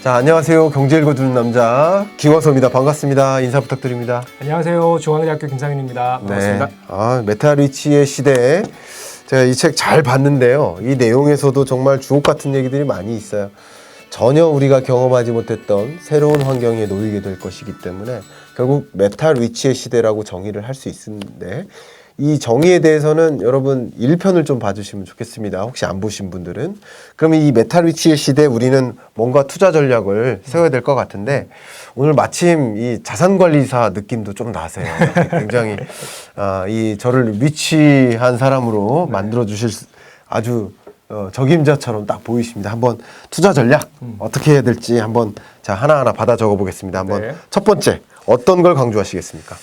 자, 안녕하세요. 경제 읽어주는 남자 김광석입니다. 반갑습니다. 인사 부탁드립니다. 안녕하세요. 중앙대학교 김상윤입니다. 반갑습니다. 네. 메타 리치의 시대. 제가 이 책 잘 봤는데요. 이 내용에서도 정말 주옥 같은 얘기들이 많이 있어요. 전혀 우리가 경험하지 못했던 새로운 환경에 놓이게 될 것이기 때문에 결국 메타 리치의 시대라고 정의를 할 수 있는데 이 정의에 대해서는 여러분 1편을 좀 봐주시면 좋겠습니다. 혹시 안 보신 분들은. 그러면 이 메타 리치의 시대에 우리는 뭔가 투자 전략을 세워야 될 것 같은데 오늘 마침 이 자산관리사 느낌도 좀 나세요. 굉장히 이 저를 리치한 사람으로 만들어주실 아주 적임자처럼 딱 보이십니다. 한번 투자 전략 어떻게 해야 될지 한번 자 하나하나 받아 적어 보겠습니다. 한번 네. 첫 번째 어떤 걸 강조하시겠습니까?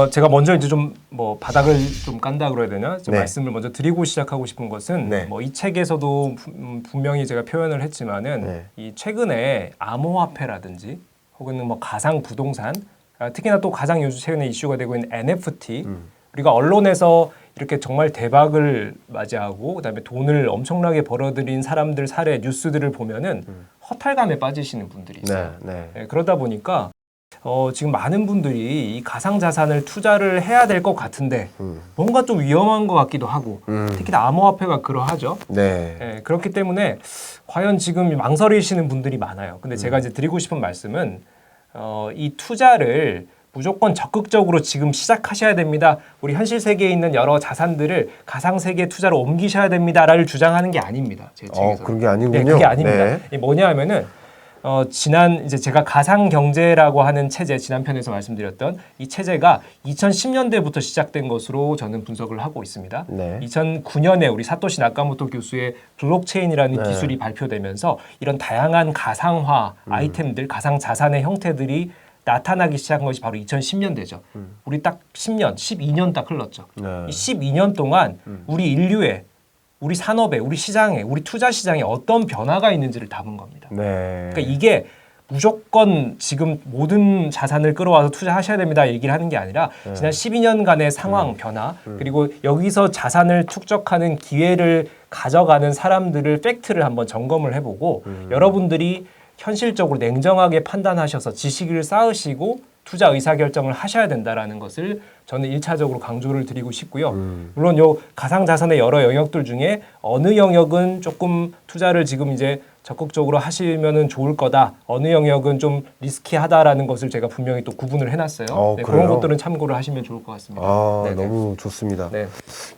제가 먼저 이제 좀 바닥을 좀 깐다 그래야 되나? 좀 네. 말씀을 먼저 드리고 시작하고 싶은 것은 네. 이 책에서도 분명히 제가 표현을 했지만은 네. 이 최근에 암호화폐라든지 혹은 가상 부동산, 특히나 또 가장 요즘 최근에 이슈가 되고 있는 NFT, 우리가 언론에서 이렇게 정말 대박을 맞이하고 그다음에 돈을 엄청나게 벌어들인 사람들 사례 뉴스들을 보면은 허탈감에 빠지시는 분들이 있어요. 네, 그러다 보니까 지금 많은 분들이 이 가상자산을 투자를 해야 될 것 같은데 뭔가 좀 위험한 것 같기도 하고 특히나 암호화폐가 그러하죠. 네. 그렇기 때문에 과연 지금 망설이시는 분들이 많아요. 근데 제가 이제 드리고 싶은 말씀은 이 투자를 무조건 적극적으로 지금 시작하셔야 됩니다. 우리 현실 세계에 있는 여러 자산들을 가상 세계 투자로 옮기셔야 됩니다를 주장하는 게 아닙니다. 제 책에서. 그런 게 아니군요. 네, 그게 아닙니다. 네. 이게 뭐냐 하면은 지난 이제 제가 가상 경제라고 하는 체제 지난 편에서 말씀드렸던 이 체제가 2010년대부터 시작된 것으로 저는 분석을 하고 있습니다. 네. 2009년에 우리 사토시 나카모토 교수의 블록체인이라는 네. 기술이 발표되면서 이런 다양한 가상화 아이템들, 가상 자산의 형태들이 나타나기 시작한 것이 바로 2010년대죠. 우리 딱 10년, 12년 딱 흘렀죠. 네. 이 12년 동안 우리 인류의 우리 산업에, 우리 시장에, 우리 투자 시장에 어떤 변화가 있는지를 담은 겁니다. 네. 그러니까 이게 무조건 지금 모든 자산을 끌어와서 투자하셔야 됩니다 얘기를 하는 게 아니라 지난 12년간의 상황 변화 그리고 여기서 자산을 축적하는 기회를 가져가는 사람들을 팩트를 한번 점검을 해보고 여러분들이 현실적으로 냉정하게 판단하셔서 지식을 쌓으시고 투자 의사결정을 하셔야 된다라는 것을 저는 1차적으로 강조를 드리고 싶고요. 물론 요 가상자산의 여러 영역들 중에 어느 영역은 조금 투자를 지금 이제 적극적으로 하시면은 좋을 거다. 어느 영역은 좀 리스키하다라는 것을 제가 분명히 또 구분을 해놨어요. 네, 그런 것들은 참고를 하시면 좋을 것 같습니다. 너무 좋습니다. 네.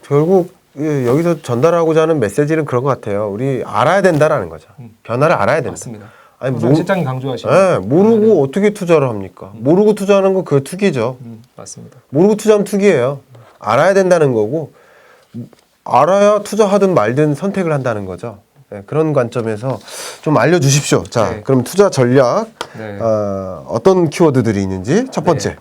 결국 여기서 전달하고자 하는 메시지는 그런 것 같아요. 우리 알아야 된다라는 거죠. 변화를 알아야 된다. 맞습니다. 아니, 실장님 강조하시는. 네, 모르고 어떻게 투자를 합니까? 모르고 투자하는 건 그 투기죠. 맞습니다. 모르고 투자하면 투기예요. 알아야 된다는 거고 알아야 투자하든 말든 선택을 한다는 거죠. 네, 그런 관점에서 좀 알려주십시오. 자, 네. 그럼 투자 전략 네. 어떤 키워드들이 있는지 첫 번째.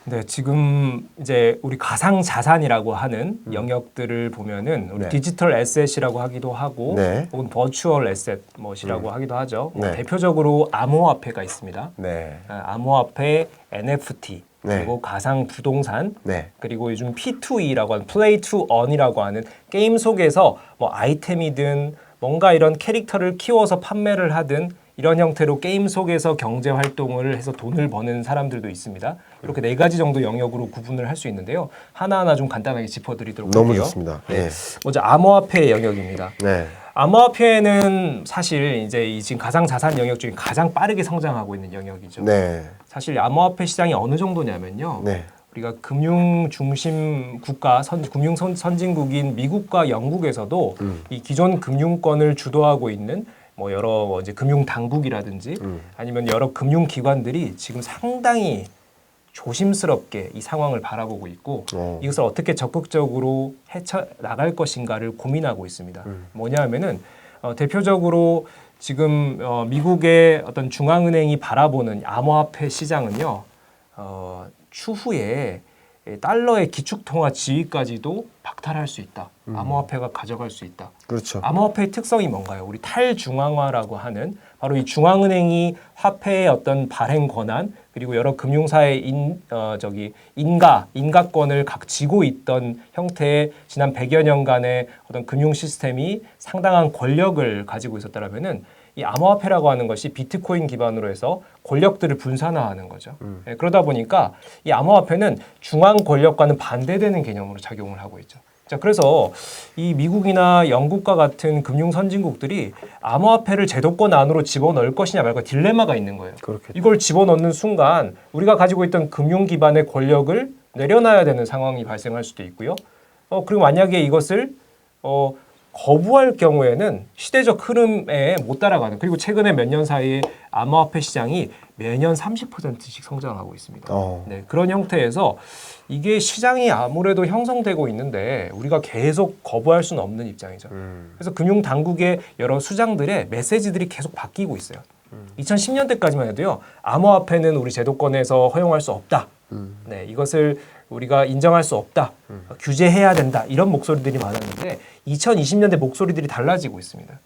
네, 지금 이제 우리 가상 자산이라고 하는 영역들을 보면은 우리 네. 디지털 에셋이라고 하기도 하고 네. 혹은 버추얼 에셋 뭐이라고 하기도 하죠. 네. 대표적으로 암호화폐가 있습니다. 네. 암호화폐, NFT, 네. 그리고 가상 부동산, 네. 그리고 요즘 P2E라고 하는 Play to Earn이라고 하는 게임 속에서 아이템이든 뭔가 이런 캐릭터를 키워서 판매를 하든 이런 형태로 게임 속에서 경제 활동을 해서 돈을 버는 사람들도 있습니다. 이렇게 4가지 정도 영역으로 구분을 할 수 있는데요. 하나하나 좀 간단하게 짚어드리도록 너무 할게요. 좋습니다. 네. 네. 먼저 암호화폐 영역입니다. 네. 암호화폐는 사실 이제 이 지금 가상 자산 영역 중에 가장 빠르게 성장하고 있는 영역이죠. 네. 사실 암호화폐 시장이 어느 정도냐면요. 네. 우리가 금융 중심 국가, 금융 선진국인 미국과 영국에서도 이 기존 금융권을 주도하고 있는 여러 이제 금융 당국이라든지 아니면 여러 금융 기관들이 지금 상당히 조심스럽게 이 상황을 바라보고 있고 이것을 어떻게 적극적으로 헤쳐 나갈 것인가를 고민하고 있습니다. 뭐냐 하면은 대표적으로 지금 미국의 어떤 중앙은행이 바라보는 암호화폐 시장은요. 추후에 달러의 기축통화 지위까지도 박탈할 수 있다. 암호화폐가 가져갈 수 있다. 그렇죠. 암호화폐의 특성이 뭔가요? 우리 탈중앙화라고 하는 바로 이 중앙은행이 화폐의 어떤 발행 권한 그리고 여러 금융사의 인가권을 각 쥐고 있던 형태의 지난 100여 년간의 어떤 금융 시스템이 상당한 권력을 가지고 있었다라면은 이 암호화폐라고 하는 것이 비트코인 기반으로 해서 권력들을 분산화하는 거죠. 예, 그러다 보니까 이 암호화폐는 중앙 권력과는 반대되는 개념으로 작용을 하고 있죠. 자, 그래서 이 미국이나 영국과 같은 금융 선진국들이 암호화폐를 제도권 안으로 집어넣을 것이냐 말까 딜레마가 있는 거예요. 그렇겠죠. 이걸 집어넣는 순간 우리가 가지고 있던 금융 기반의 권력을 내려놔야 되는 상황이 발생할 수도 있고요. 그리고 만약에 이것을 거부할 경우에는 시대적 흐름에 못 따라가는, 그리고 최근에 몇 년 사이에 암호화폐 시장이 매년 30%씩 성장하고 있습니다. 네, 그런 형태에서 이게 시장이 아무래도 형성되고 있는데 우리가 계속 거부할 수는 없는 입장이죠. 그래서 금융 당국의 여러 수장들의 메시지들이 계속 바뀌고 있어요. 2010년대까지만 해도요, 암호화폐는 우리 제도권에서 허용할 수 없다. 네, 이것을 우리가 인정할 수 없다. 규제해야 된다. 이런 목소리들이 많았는데 2020년대 목소리들이 달라지고 있습니다.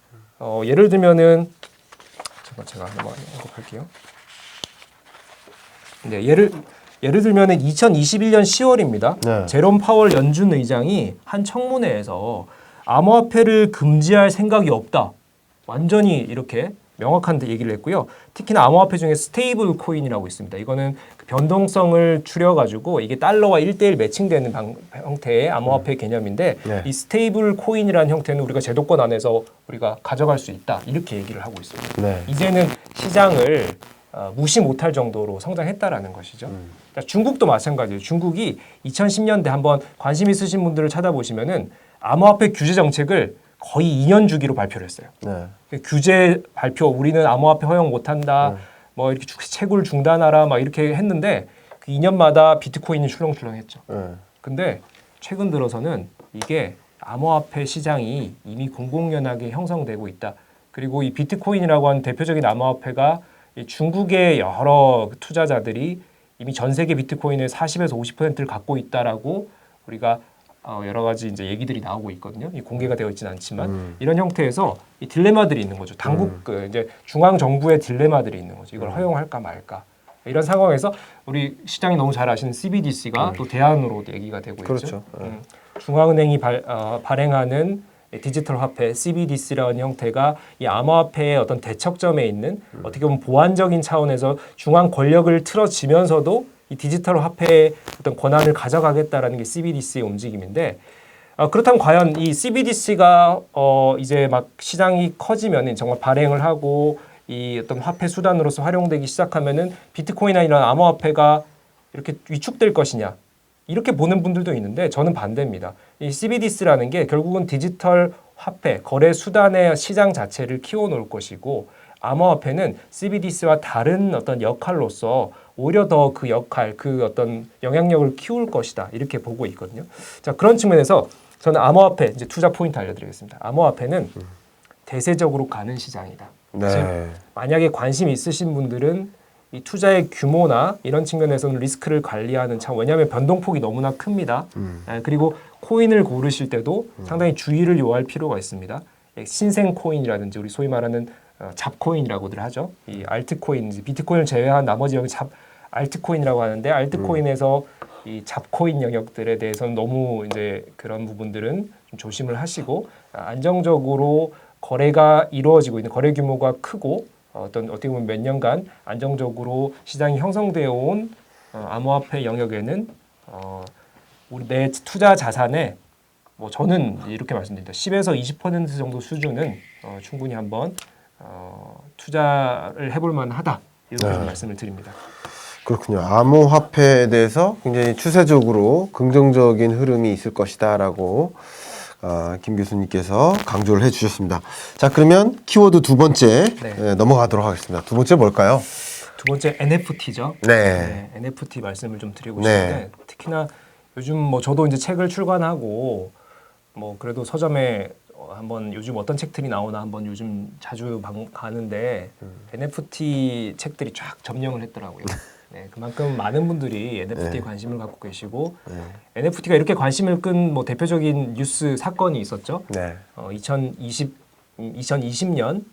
예를 들면은 제가 한번 언급할게요. 네, 예를 들면은 2021년 10월입니다. 네. 제롬 파월 연준 의장이 한 청문회에서 암호화폐를 금지할 생각이 없다. 완전히 이렇게 명확한 얘기를 했고요. 특히나 암호화폐 중에 스테이블 코인이라고 있습니다. 이거는 그 변동성을 줄여가지고 이게 달러와 1대1 매칭되는 형태의 암호화폐 개념인데 네. 이 스테이블 코인이라는 형태는 우리가 제도권 안에서 우리가 가져갈 수 있다. 이렇게 얘기를 하고 있습니다. 네. 이제는 시장을 무시 못할 정도로 성장했다라는 것이죠. 중국도 마찬가지예요. 중국이 2010년대 한번 관심 있으신 분들을 찾아보시면은 암호화폐 규제 정책을 거의 2년 주기로 발표를 했어요. 네. 규제 발표, 우리는 암호화폐 허용 못한다. 뭐 이렇게 채굴 중단하라, 막 이렇게 했는데 그 2년마다 비트코인이 출렁출렁했죠. 근데 최근 들어서는 이게 암호화폐 시장이 이미 공공연하게 형성되고 있다. 그리고 이 비트코인이라고 하는 대표적인 암호화폐가 중국의 여러 투자자들이 이미 전 세계 비트코인의 40에서 50%를 갖고 있다라고 우리가 여러 가지 이제 얘기들이 나오고 있거든요. 이 공개가 되어 있지는 않지만 이런 형태에서 이 딜레마들이 있는 거죠. 당국 이제 중앙 정부의 딜레마들이 있는 거죠. 이걸 허용할까 말까. 이런 상황에서 우리 시장이 너무 잘 아시는 CBDC가 또 대안으로 얘기가 되고 그렇죠. 있죠. 중앙은행이 발행하는 디지털 화폐 CBDC라는 형태가 이 암호화폐의 어떤 대척점에 있는 어떻게 보면 보완적인 차원에서 중앙 권력을 틀어지면서도 이 디지털 화폐의 어떤 권한을 가져가겠다라는 게 CBDC의 움직임인데 그렇다면 과연 이 CBDC가 이제 막 시장이 커지면 정말 발행을 하고 이 어떤 화폐 수단으로서 활용되기 시작하면은 비트코인이나 이런 암호화폐가 이렇게 위축될 것이냐 이렇게 보는 분들도 있는데 저는 반대입니다. 이 CBDC라는 게 결국은 디지털 화폐 거래 수단의 시장 자체를 키워놓을 것이고 암호화폐는 CBDC와 다른 어떤 역할로서 오히려 더 그 역할, 그 어떤 영향력을 키울 것이다 이렇게 보고 있거든요. 자, 그런 측면에서 저는 암호화폐 이제 투자 포인트 알려드리겠습니다. 암호화폐는 대세적으로 가는 시장이다. 네. 만약에 관심 있으신 분들은 이 투자의 규모나 이런 측면에서는 리스크를 관리하는 차원, 왜냐하면 변동폭이 너무나 큽니다. 그리고 코인을 고르실 때도 상당히 주의를 요할 필요가 있습니다. 신생 코인이라든지 우리 소위 말하는 잡코인이라고들 하죠. 이 알트코인, 비트코인을 제외한 나머지 여기 알트코인이라고 하는데 알트코인에서 이 잡코인 영역들에 대해서는 너무 이제 그런 부분들은 좀 조심을 하시고 안정적으로 거래가 이루어지고 있는 거래 규모가 크고 어떻게 보면 몇 년간 안정적으로 시장이 형성되어 온 암호화폐 영역에는 우리 내 투자 자산의 뭐 저는 이렇게 말씀드립니다. 10에서 20% 정도 수준은 충분히 한번 투자를 해볼 만하다 이렇게 말씀을 드립니다. 그렇군요. 암호화폐에 대해서 굉장히 추세적으로 긍정적인 흐름이 있을 것이다라고 김 교수님께서 강조를 해주셨습니다. 자, 그러면 키워드 두 번째 넘어가도록 하겠습니다. 두 번째 뭘까요? 두 번째 NFT죠. 네. NFT 말씀을 좀 드리고 싶은데 특히나 요즘 뭐 저도 이제 책을 출간하고 뭐 그래도 서점에 한번 요즘 어떤 책들이 나오나 한번 요즘 자주 가는데 NFT 책들이 쫙 점령을 했더라고요. 네, 그만큼 많은 분들이 NFT에 관심을 갖고 계시고 NFT가 이렇게 관심을 끈 뭐 대표적인 뉴스 사건이 있었죠. 2020년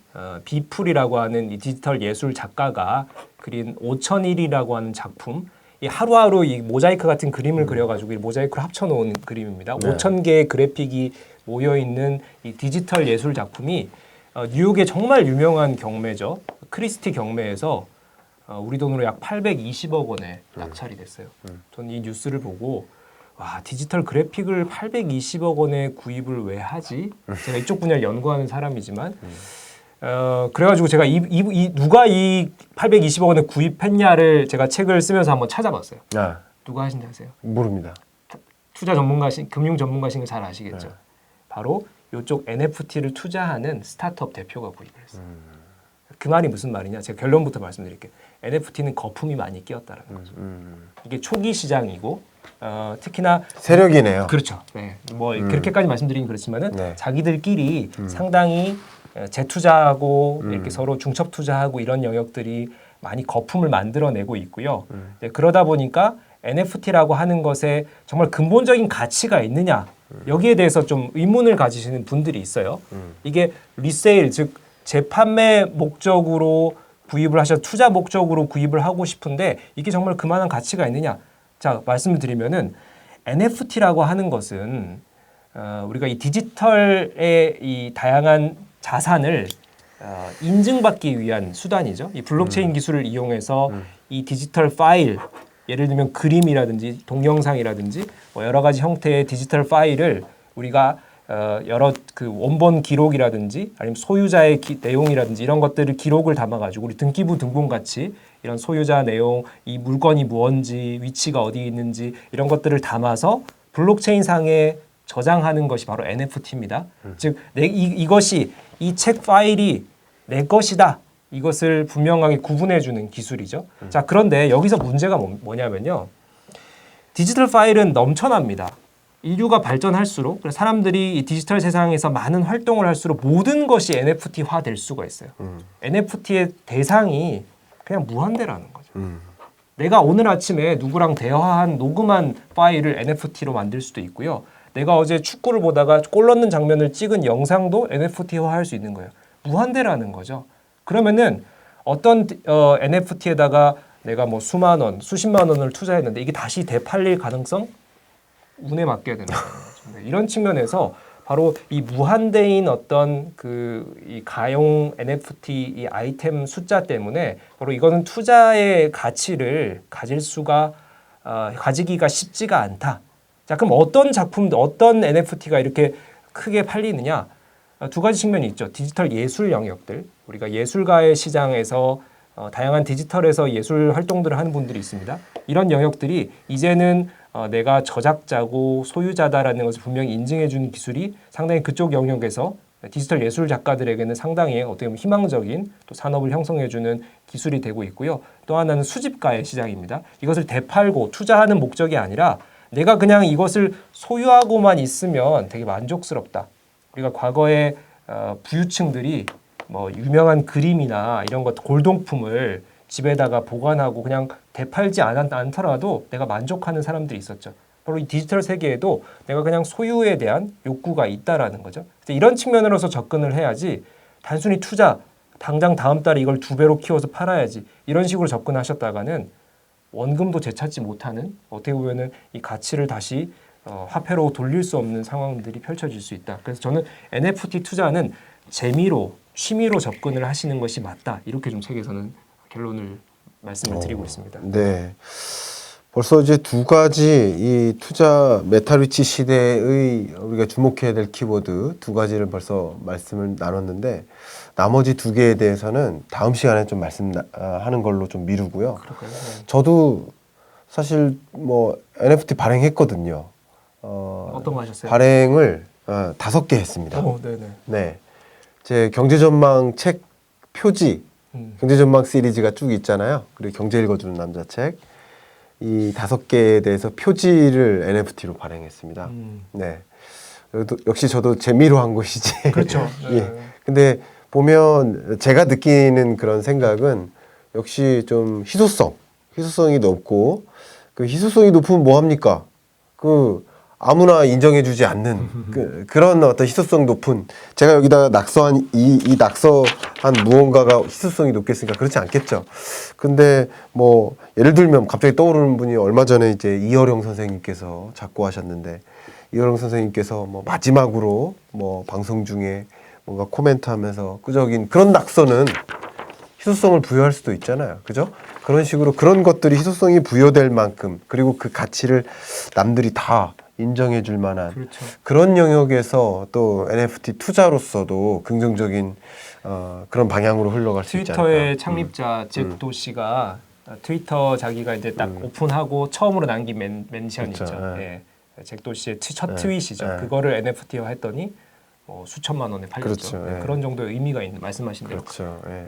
비풀이라고 하는 이 디지털 예술 작가가 그린 5001이라고 하는 작품. 이 하루하루 이 모자이크 같은 그림을 그려가지고 이 모자이크로 합쳐놓은 그림입니다. 5,000개의 그래픽이 모여 있는 이 디지털 예술 작품이 뉴욕의 정말 유명한 경매죠. 크리스티 경매에서 우리 돈으로 약 820억 원에 낙찰이 됐어요. 저는 이 뉴스를 보고 와, 디지털 그래픽을 820억 원에 구입을 왜 하지? 제가 이쪽 분야를 연구하는 사람이지만 그래가지고 제가 누가 이 820억 원에 구입했냐를 제가 책을 쓰면서 한번 찾아봤어요. 아, 누가 하신지 아세요? 모릅니다. 투자 전문가신, 금융 전문가신 거 잘 아시겠죠? 바로 이쪽 NFT를 투자하는 스타트업 대표가 구입을 했어요. 그 말이 무슨 말이냐? 제가 결론부터 말씀드릴게요. NFT는 거품이 많이 끼었다라는 거죠. 이게 초기 시장이고 특히나 세력이네요. 그렇죠. 네. 뭐 그렇게까지 말씀드리긴 그렇지만은 네. 자기들끼리 상당히 재투자하고 이렇게 서로 중첩 투자하고 이런 영역들이 많이 거품을 만들어내고 있고요. 네, 그러다 보니까 NFT라고 하는 것에 정말 근본적인 가치가 있느냐 여기에 대해서 좀 의문을 가지시는 분들이 있어요. 이게 리세일 즉 재판매 목적으로 구입을 하셔 투자 목적으로 구입을 하고 싶은데 이게 정말 그만한 가치가 있느냐? 자 말씀을 드리면은 NFT라고 하는 것은 우리가 이 디지털의 이 다양한 자산을 인증받기 위한 수단이죠. 이 블록체인 기술을 이용해서 이 디지털 파일 예를 들면 그림이라든지 동영상이라든지 뭐 여러 가지 형태의 디지털 파일을 우리가 여러 그 원본 기록이라든지 아니면 소유자의 내용이라든지 이런 것들을 기록을 담아가지고 우리 등기부 등본 같이 이런 소유자 내용, 이 물건이 무언지, 위치가 어디 있는지 이런 것들을 담아서 블록체인 상에 저장하는 것이 바로 NFT입니다. 즉 이것이 이 책 파일이 내 것이다. 이것을 분명하게 구분해주는 기술이죠. 자 그런데 여기서 문제가 뭐냐면요. 디지털 파일은 넘쳐납니다. 인류가 발전할수록 사람들이 이 디지털 세상에서 많은 활동을 할수록 모든 것이 NFT화 될 수가 있어요. NFT의 대상이 그냥 무한대라는 거죠. 내가 오늘 아침에 누구랑 대화한 녹음한 파일을 NFT로 만들 수도 있고요. 내가 어제 축구를 보다가 골 넣는 장면을 찍은 영상도 NFT화 할 수 있는 거예요. 무한대라는 거죠. 그러면은 어떤 NFT에다가 내가 뭐 수만 원, 수십만 원을 투자했는데 이게 다시 되팔릴 가능성? 운에 맡겨야 되는 거예요. 이런 측면에서 바로 이 무한대인 어떤 이 가용 NFT 이 아이템 숫자 때문에 바로 이거는 투자의 가치를 가지기가 쉽지가 않다. 자, 그럼 어떤 작품들, 어떤 NFT가 이렇게 크게 팔리느냐? 두 가지 측면이 있죠. 디지털 예술 영역들, 우리가 예술가의 시장에서 다양한 디지털에서 예술 활동들을 하는 분들이 있습니다. 이런 영역들이 이제는 내가 저작자고 소유자다라는 것을 분명히 인증해주는 기술이 상당히 그쪽 영역에서 디지털 예술 작가들에게는 상당히 어떻게 보면 희망적인 또 산업을 형성해주는 기술이 되고 있고요. 또 하나는 수집가의 시장입니다. 이것을 되팔고 투자하는 목적이 아니라 내가 그냥 이것을 소유하고만 있으면 되게 만족스럽다. 우리가 과거에 부유층들이 뭐 유명한 그림이나 이런 것 골동품을 집에다가 보관하고 그냥 되팔지 않더라도 내가 만족하는 사람들이 있었죠. 바로 이 디지털 세계에도 내가 그냥 소유에 대한 욕구가 있다라는 거죠. 이런 측면으로서 접근을 해야지 단순히 투자, 당장 다음 달에 이걸 2배로 키워서 팔아야지 이런 식으로 접근하셨다가는 원금도 되찾지 못하는 어떻게 보면은 이 가치를 다시 화폐로 돌릴 수 없는 상황들이 펼쳐질 수 있다. 그래서 저는 NFT 투자는 재미로 취미로 접근을 하시는 것이 맞다. 이렇게 좀 책에서는 결론을 말씀을 드리고 있습니다. 네. 벌써 이제 두 가지 이 투자 메타리치 시대의 우리가 주목해야 될 키워드 두 가지를 벌써 말씀을 나눴는데 나머지 두 개에 대해서는 다음 시간에 좀 말씀하는 걸로 좀 미루고요. 그럴까요? 네. 저도 사실 뭐 NFT 발행했거든요. 어떤 거 하셨어요? 발행을 5개 했습니다. 네네. 네. 제 경제전망 책 표지, 경제전망 시리즈가 쭉 있잖아요. 그리고 경제 읽어주는 남자 책. 이 5개에 대해서 표지를 NFT로 발행했습니다. 네. 역시 저도 재미로 한 것이지. 그렇죠. 네. 예. 근데 보면 제가 느끼는 그런 생각은 역시 좀 희소성이 높고 그 희소성이 높으면 뭐 합니까? 그 아무나 인정해주지 않는 그런 어떤 희소성 높은 제가 여기다가 낙서한 이 낙서한 무언가가 희소성이 높겠습니까? 그렇지 않겠죠. 근데 뭐 예를 들면 갑자기 떠오르는 분이 얼마 전에 이제 이어령 선생님께서 작고하셨는데 이어령 선생님께서 뭐 마지막으로 뭐 방송 중에 뭔가 코멘트하면서 끄적인 그런 낙서는 희소성을 부여할 수도 있잖아요. 그죠? 그런 식으로 그런 것들이 희소성이 부여될 만큼 그리고 그 가치를 남들이 다 인정해 줄 만한 그렇죠. 그런 영역에서 또 NFT 투자로서도 긍정적인 그런 방향으로 흘러갈 수 있지 않을까. 트위터의 창립자 잭 도시가 트위터 자기가 이제 딱 오픈하고 처음으로 남긴 멘션 그렇죠. 있죠. 예. 예. 잭 도시의 첫 트윗이죠. 그거를 NFT화 했더니 뭐 수천만 원에 팔렸죠. 그렇죠. 네, 예. 그런 정도의 의미가 있는 말씀하신 대로. 그렇죠. 예.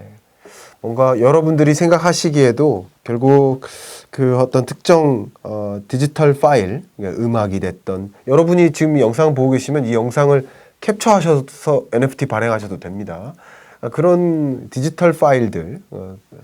뭔가 여러분들이 생각하시기에도 결국 그 어떤 특정 디지털 파일, 그러니까 음악이 됐던 여러분이 지금 이 영상 보고 계시면 이 영상을 캡처하셔서 NFT 발행하셔도 됩니다. 그런 디지털 파일들,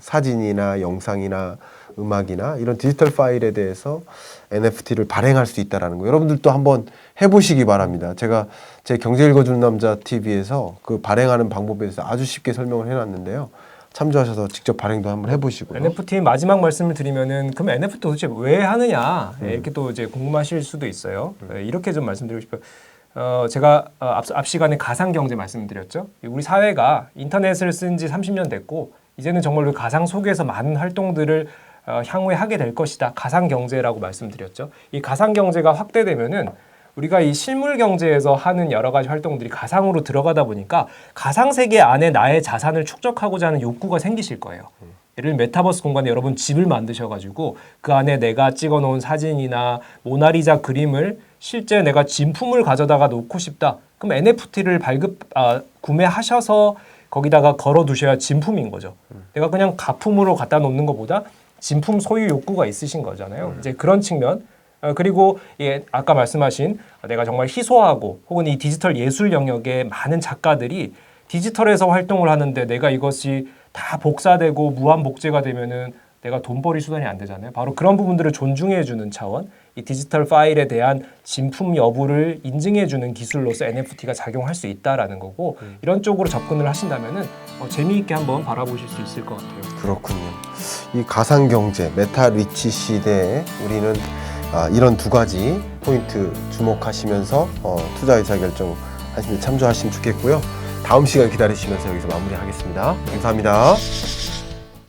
사진이나 영상이나 음악이나 이런 디지털 파일에 대해서 NFT를 발행할 수 있다는 거 여러분들도 한번 해보시기 바랍니다. 제가 제 경제 읽어주는 남자 TV에서 그 발행하는 방법에 대해서 아주 쉽게 설명을 해놨는데요. 참조하셔서 직접 발행도 한번 해보시고요. NFT 마지막 말씀을 드리면은 그럼 NFT 도대체 왜 하느냐 이렇게 또 이제 궁금하실 수도 있어요. 이렇게 좀 말씀드리고 싶어요. 제가 앞 시간에 가상 경제 말씀드렸죠. 우리 사회가 인터넷을 쓴 지 30년 됐고 이제는 정말로 가상 속에서 많은 활동들을 향후에 하게 될 것이다. 가상 경제라고 말씀드렸죠. 이 가상 경제가 확대되면은 우리가 이 실물 경제에서 하는 여러 가지 활동들이 가상으로 들어가다 보니까 가상 세계 안에 나의 자산을 축적하고자 하는 욕구가 생기실 거예요. 예를 들면 메타버스 공간에 여러분 집을 만드셔가지고 그 안에 내가 찍어놓은 사진이나 모나리자 그림을 실제 내가 진품을 가져다가 놓고 싶다. 그럼 NFT를 구매하셔서 거기다가 걸어두셔야 진품인 거죠. 내가 그냥 가품으로 갖다 놓는 것보다 진품 소유 욕구가 있으신 거잖아요. 이제 그런 측면. 그리고 아까 말씀하신 내가 정말 희소하고 혹은 이 디지털 예술 영역의 많은 작가들이 디지털에서 활동을 하는데 내가 이것이 다 복사되고 무한 복제가 되면은 내가 돈벌이 수단이 안 되잖아요. 바로 그런 부분들을 존중해주는 차원, 이 디지털 파일에 대한 진품 여부를 인증해주는 기술로서 NFT가 작용할 수 있다라는 거고 이런 쪽으로 접근을 하신다면은 재미있게 한번 바라보실 수 있을 것 같아요. 그렇군요. 이 가상 경제, 메타 리치 시대에 우리는 이런 두 가지 포인트 주목하시면서 투자 의사 결정 하시면 참조하시면 좋겠고요. 다음 시간 기다리시면서 여기서 마무리하겠습니다. 감사합니다.